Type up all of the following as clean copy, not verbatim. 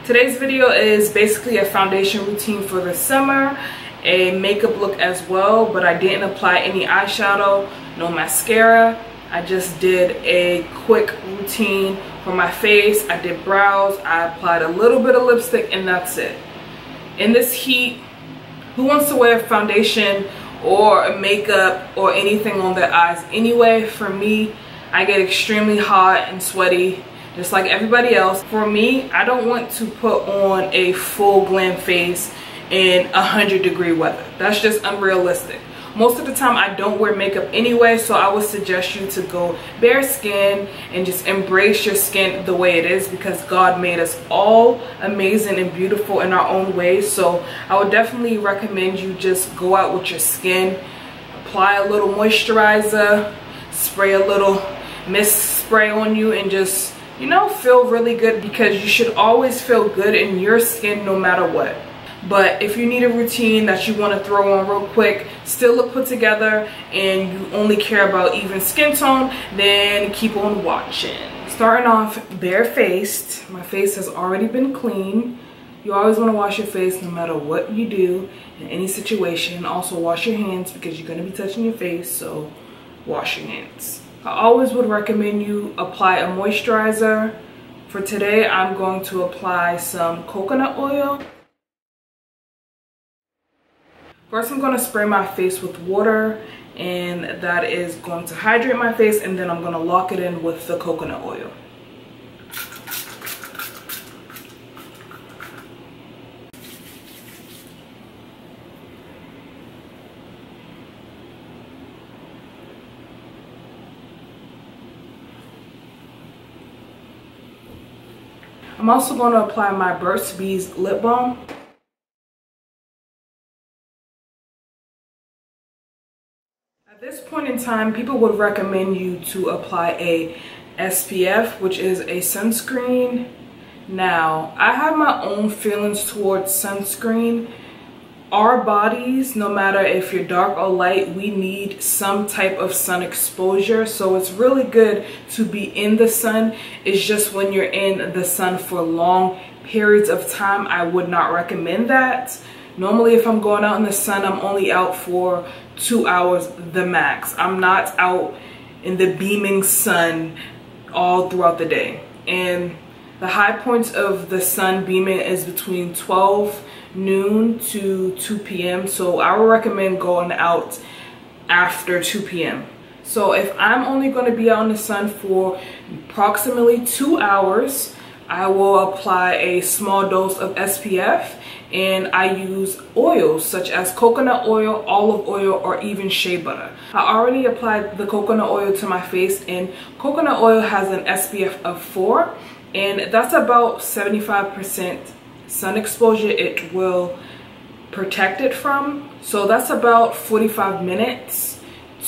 Today's video is basically a foundation routine for the summer, a makeup look as well, but I didn't apply any eyeshadow, no mascara. I just did a quick routine for my face. I did brows, I applied a little bit of lipstick, and that's it. In this heat, who wants to wear foundation or makeup or anything on their eyes anyway? For me, I get extremely hot and sweaty just like everybody else. For me, I don't want to put on a full glam face in 100-degree weather. That's just unrealistic. Most of the time I don't wear makeup anyway, so I would suggest you to go bare skin and just embrace your skin the way it is, because God made us all amazing and beautiful in our own ways. So I would definitely recommend you just go out with your skin, apply a little moisturizer, spray a little mist spray on you, and just, you know, feel really good, because you should always feel good in your skin no matter what. But if you need a routine that you want to throw on real quick, still look put together, and you only care about even skin tone, then keep on watching. Starting off bare-faced. My face has already been cleaned. You always want to wash your face no matter what you do in any situation. Also wash your hands, because you're going to be touching your face, so wash your hands. I always would recommend you apply a moisturizer. For today, I'm going to apply some coconut oil. First, I'm going to spray my face with water, and that is going to hydrate my face, and then I'm going to lock it in with the coconut oil. I'm also going to apply my Burt's Bees lip balm. At this point in time, people would recommend you to apply a SPF, which is a sunscreen. Now, I have my own feelings towards sunscreen. Our bodies, no matter if you're dark or light, we need some type of sun exposure. So it's really good to be in the sun. It's just when you're in the sun for long periods of time, I would not recommend that. Normally, if I'm going out in the sun, I'm only out for 2 hours the max. I'm not out in the beaming sun all throughout the day. And the high points of the sun beaming is between 12 noon to 2 p.m. So I would recommend going out after 2 p.m. So if I'm only going to be out in the sun for approximately 2 hours, I will apply a small dose of SPF, and I use oils such as coconut oil, olive oil, or even shea butter. I already applied the coconut oil to my face, and coconut oil has an SPF of 4, and that's about 75% sun exposure it will protect it from. So that's about 45 minutes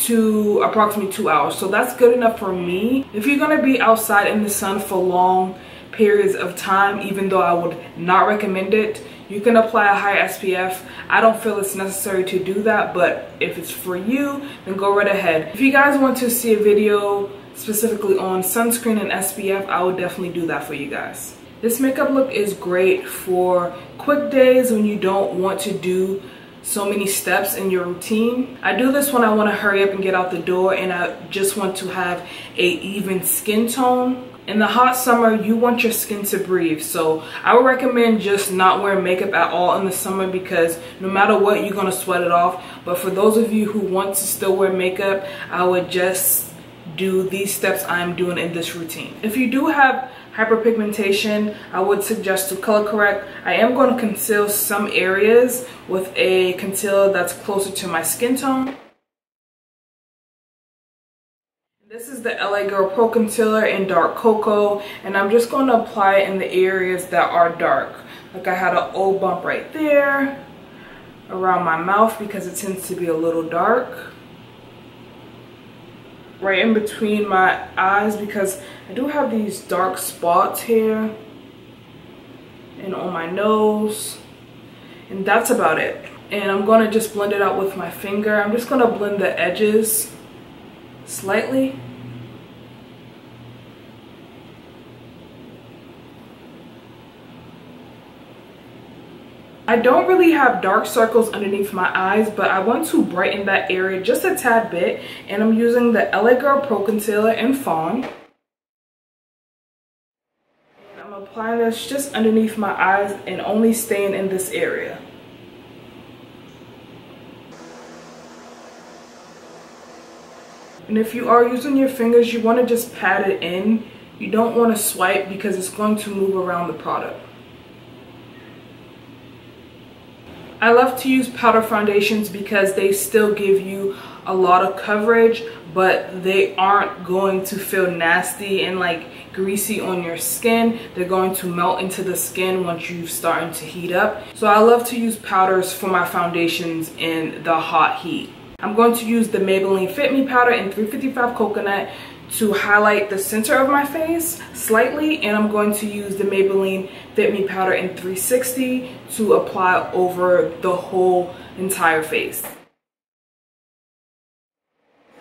to approximately 2 hours. So that's good enough for me. If you're going to be outside in the sun for long periods of time, even though I would not recommend it, you can apply a high SPF. I don't feel it's necessary to do that, but if it's for you, then go right ahead. If you guys want to see a video specifically on sunscreen and SPF, I would definitely do that for you guys. This makeup look is great for quick days when you don't want to do so many steps in your routine. I do this when I want to hurry up and get out the door, and I just want to have a even skin tone. In the hot summer, you want your skin to breathe, so I would recommend just not wearing makeup at all in the summer, because no matter what, you're gonna sweat it off. But for those of you who want to still wear makeup, I would just do these steps I'm doing in this routine. If you do have hyperpigmentation, I would suggest to color correct. I am going to conceal some areas with a concealer that's closer to my skin tone. This is the LA Girl Pro Concealer in Dark Cocoa, and I'm just going to apply it in the areas that are dark. Like I had an old bump right there, around my mouth because it tends to be a little dark. Right in between my eyes because I do have these dark spots here, and on my nose, and that's about it. And I'm going to just blend it out with my finger. I'm just going to blend the edges slightly. I don't really have dark circles underneath my eyes, but I want to brighten that area just a tad bit, and I'm using the LA Girl Pro Concealer in Fawn. And I'm applying this just underneath my eyes and only staying in this area. And if you are using your fingers, you want to just pat it in. You don't want to swipe because it's going to move around the product. I love to use powder foundations because they still give you a lot of coverage, but they aren't going to feel nasty and like greasy on your skin. They're going to melt into the skin once you're starting to heat up. So I love to use powders for my foundations in the hot heat. I'm going to use the Maybelline Fit Me powder in 355 Coconut to highlight the center of my face slightly, and I'm going to use the Maybelline Fit Me powder in 360 to apply over the whole entire face.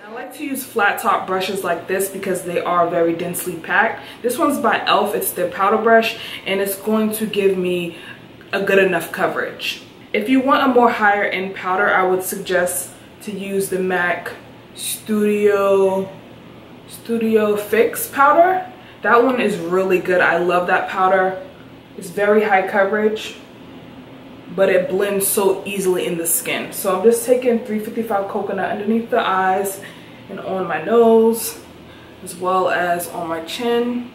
I like to use flat top brushes like this because they are very densely packed. This one's by E.L.F. It's their powder brush, and it's going to give me a good enough coverage. If you want a more higher end powder, I would suggest to use the MAC Studio Fix powder. That one is really good. I love that powder. It's very high coverage, but it blends so easily in the skin. So I'm just taking 355 Coconut underneath the eyes and on my nose, as well as on my chin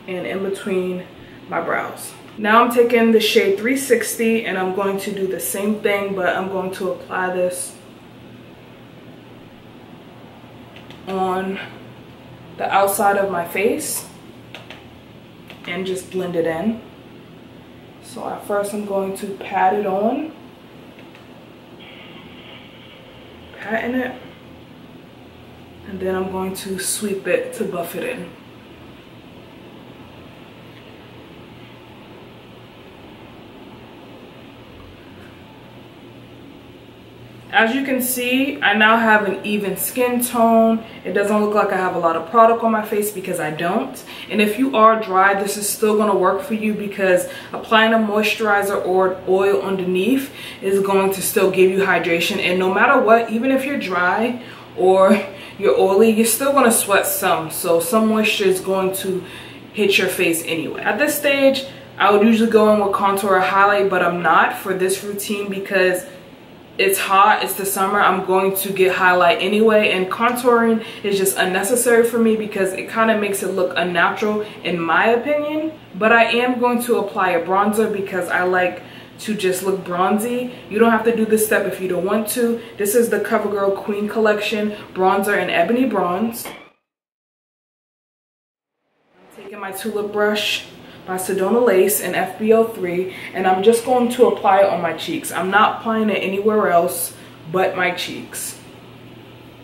and in between my brows. Now I'm taking the shade 360 and I'm going to do the same thing, but I'm going to apply this on the outside of my face and just blend it in. So at first I'm going to pat it on, patting it, and then I'm going to sweep it to buff it in. As you can see, I now have an even skin tone. It doesn't look like I have a lot of product on my face because I don't. And if you are dry, this is still going to work for you because applying a moisturizer or oil underneath is going to still give you hydration. And no matter what, even if you're dry or you're oily, you're still going to sweat some. So some moisture is going to hit your face anyway. At this stage, I would usually go in with contour or highlight, but I'm not for this routine because it's hot, it's the summer. I'm going to get highlight anyway, and contouring is just unnecessary for me because it kind of makes it look unnatural in my opinion. But I am going to apply a bronzer because I like to just look bronzy. You don't have to do this step if you don't want to. This is the Covergirl Queen Collection bronzer in Ebony Bronze. I'm taking my tulip brush by Sedona Lace in FBO3, and I'm just going to apply it on my cheeks. I'm not applying it anywhere else but my cheeks.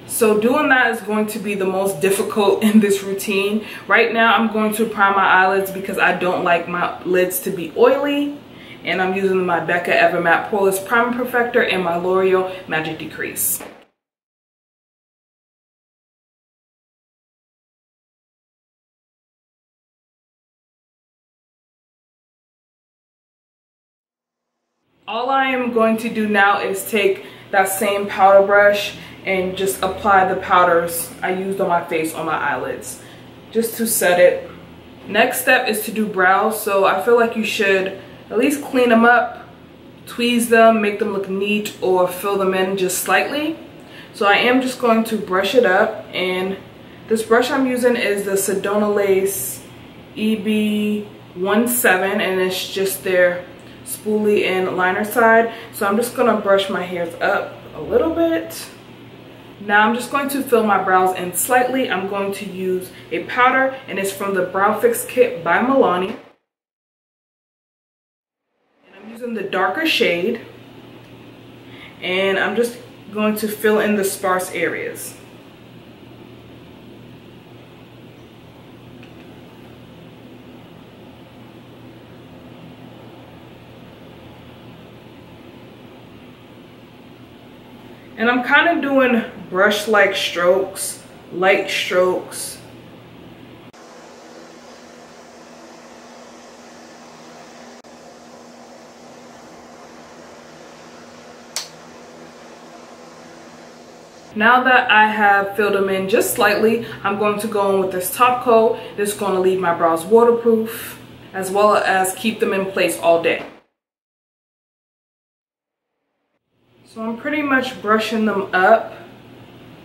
So doing that is going to be the most difficult in this routine. Right now I'm going to prime my eyelids because I don't like my lids to be oily, and I'm using my Becca Evermatte Poreless Primer Perfector and my Loreal Magic Decrease. All I am going to do now is take that same powder brush and just apply the powders I used on my face on my eyelids, just to set it. Next step is to do brows. So I feel like you should at least clean them up, tweeze them, make them look neat, or fill them in just slightly. So I am just going to brush it up, and this brush I'm using is the Sedona Lace EB17, and it's just their spoolie and liner side. So I'm just gonna brush my hairs up a little bit. Now I'm just going to fill my brows in slightly. I'm going to use a powder, and it's from the Brow Fix Kit by Milani. And I'm using the darker shade, and I'm just going to fill in the sparse areas. And I'm kind of doing brush-like strokes, light strokes. Now that I have filled them in just slightly, I'm going to go in with this top coat. This is going to leave my brows waterproof, as well as keep them in place all day. So I'm pretty much brushing them up.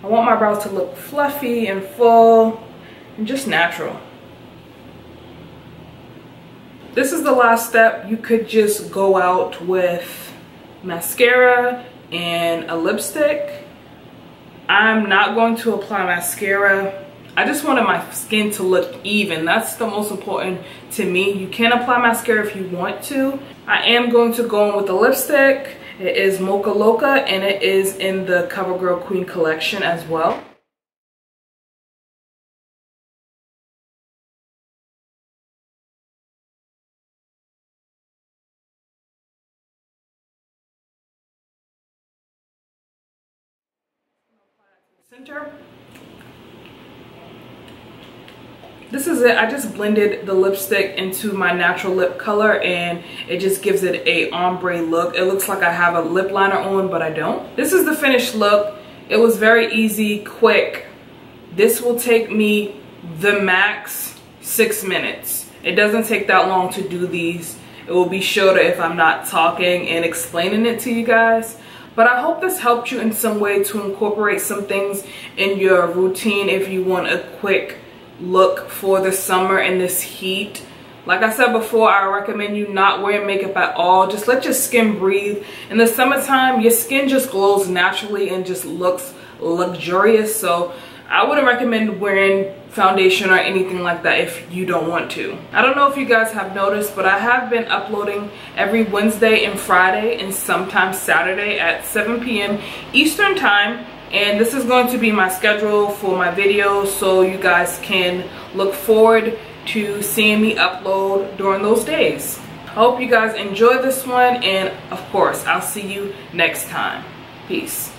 I want my brows to look fluffy and full and just natural. This is the last step. You could just go out with mascara and a lipstick. I'm not going to apply mascara. I just wanted my skin to look even. That's the most important to me. You can apply mascara if you want to. I am going to go in with the lipstick. It is Mocha Locha, and it is in the Covergirl Queen collection as well. Center. This is it. I just blended the lipstick into my natural lip color and it just gives it a ombre look. It looks like I have a lip liner on, but I don't. This is the finished look. It was very easy, quick. This will take me the max 6 minutes. It doesn't take that long to do these. It will be shorter if I'm not talking and explaining it to you guys. But I hope this helped you in some way to incorporate some things in your routine if you want a quick look for the summer and this heat. Like I said before, I recommend you not wearing makeup at all. Just let your skin breathe. In the summertime, your skin just glows naturally and just looks luxurious. So I wouldn't recommend wearing foundation or anything like that if you don't want to. I don't know if you guys have noticed, but I have been uploading every Wednesday and Friday and sometimes Saturday at 7 p.m. Eastern time. And this is going to be my schedule for my videos, so you guys can look forward to seeing me upload during those days. I hope you guys enjoyed this one, and of course, I'll see you next time. Peace.